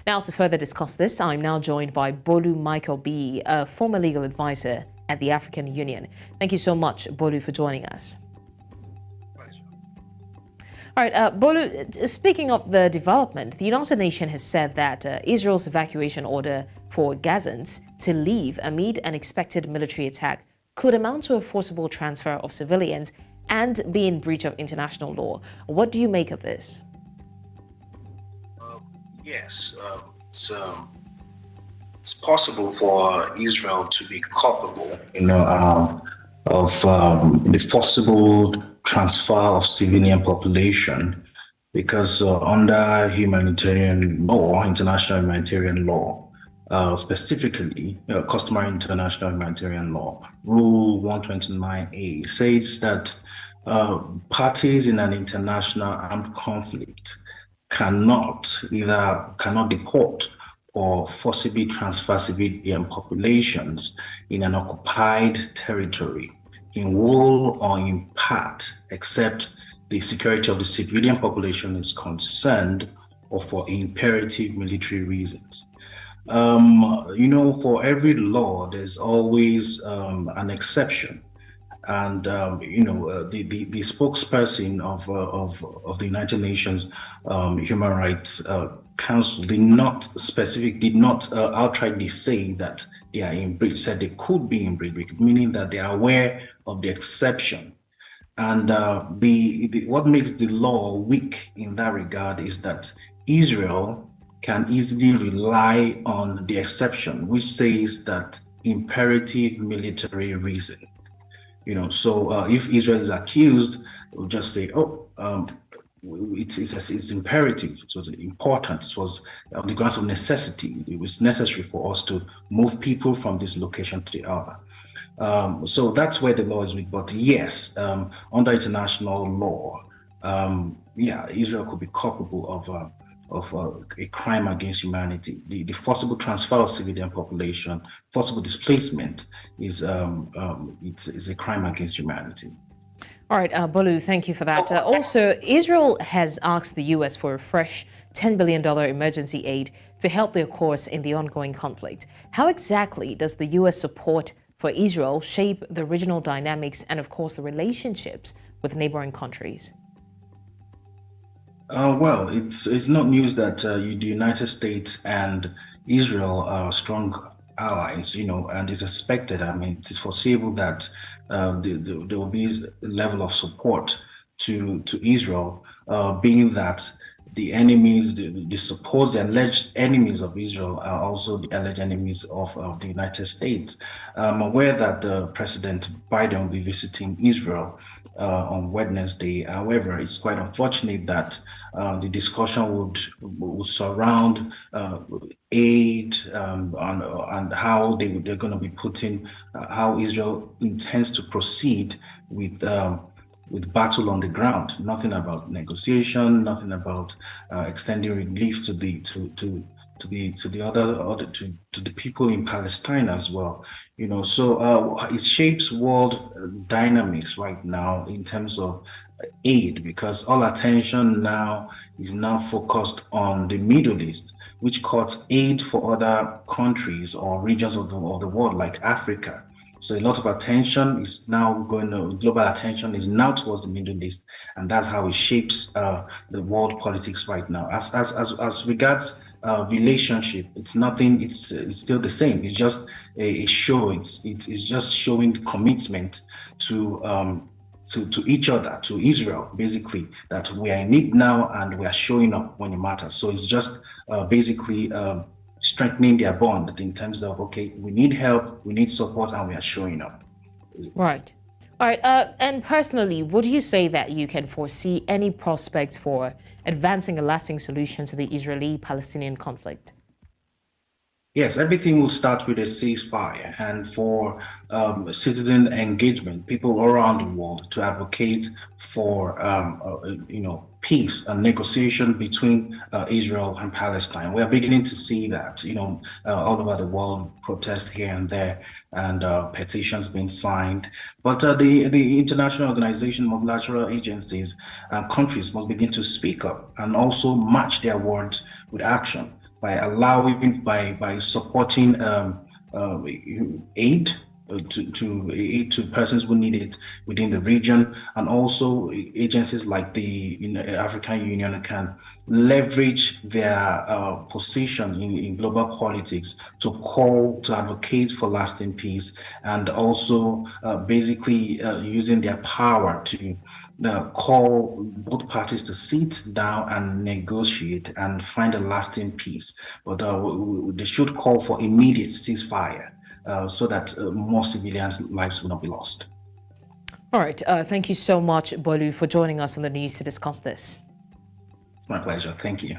Now, to further discuss this, I'm now joined by Bolu Michael-Biyi, a former legal advisor at the African Union. Thank you so much, Bolu, for joining us. Pleasure. All right, Bolu, speaking of the development, the United Nations has said that Israel's evacuation order for Gazans to leave amid an expected military attack could amount to a forcible transfer of civilians and be in breach of international law. What do you make of this? Yes, it's possible for Israel to be culpable, of the forcible transfer of civilian population, because under humanitarian law, international humanitarian law, specifically customary international humanitarian law, Rule 129A says that parties in an international armed conflict cannot deport or forcibly transfer civilian populations in an occupied territory in whole or in part, except the security of the civilian population is concerned or for imperative military reasons. For every law, there's always an exception. And the spokesperson of the United Nations Human Rights Council did not outrightly say that they are in breach. Said they could be in breach, meaning that they are aware of the exception. And what makes the law weak in that regard is that Israel can easily rely on the exception, which says that imperative military reason. So if Israel is accused, we'll just say, it's imperative, it was important, it was on the grounds of necessity. It was necessary for us to move people from this location to the other. So that's where the law is weak. But yes, under international law, Israel could be culpable of a crime against humanity. The forcible transfer of civilian population, forcible displacement is a crime against humanity. All right, Bolu, thank you for that. Also, Israel has asked the U.S. for a fresh $10 billion emergency aid to help their cause in the ongoing conflict. How exactly does the U.S. support for Israel shape the regional dynamics and, of course, the relationships with neighboring countries? It's not news that the United States and Israel are strong allies, and it's expected. I mean, it is foreseeable that there will be a level of support to Israel, being that the enemies, the supposed alleged enemies of Israel are also the alleged enemies of the United States. I'm aware that President Biden will be visiting Israel on Wednesday. However, it's quite unfortunate that the discussion would surround aid and how they're going to be putting how Israel intends to proceed with battle on the ground. Nothing about negotiation. Nothing about extending relief to the people in Palestine as well. So it shapes world dynamics right now in terms of aid, because all attention now is focused on the Middle East, which cuts aid for other countries or regions of the world like Africa. So a lot of attention is now global attention is now towards the Middle East, and that's how it shapes the world politics right now. As regards relationship, it's nothing. It's still the same. It's just a show. It's just showing commitment to each other, to Israel, basically, that we are in need now and we are showing up when it matters. So it's just basically strengthening their bond in terms of, okay, we need help, we need support, and we are showing up. Right. All right. And personally, would you say that you can foresee any prospects for advancing a lasting solution to the Israeli-Palestinian conflict? Yes, everything will start with a ceasefire, and for citizen engagement, people around the world to advocate for peace and negotiation between Israel and Palestine. We are beginning to see that, all over the world, protests here and there, and petitions being signed. But the international organization, multilateral agencies, and countries must begin to speak up and also match their words with action. by allowing, by supporting aid aid to persons who need it within the region, and also agencies like the African Union can leverage their position in global politics to call to advocate for lasting peace, and also basically using their power to call both parties to sit down and negotiate and find a lasting peace. But they should call for immediate ceasefire so that more civilians' lives will not be lost. All right. Thank you so much, Bolu, for joining us on the news to discuss this. It's my pleasure. Thank you.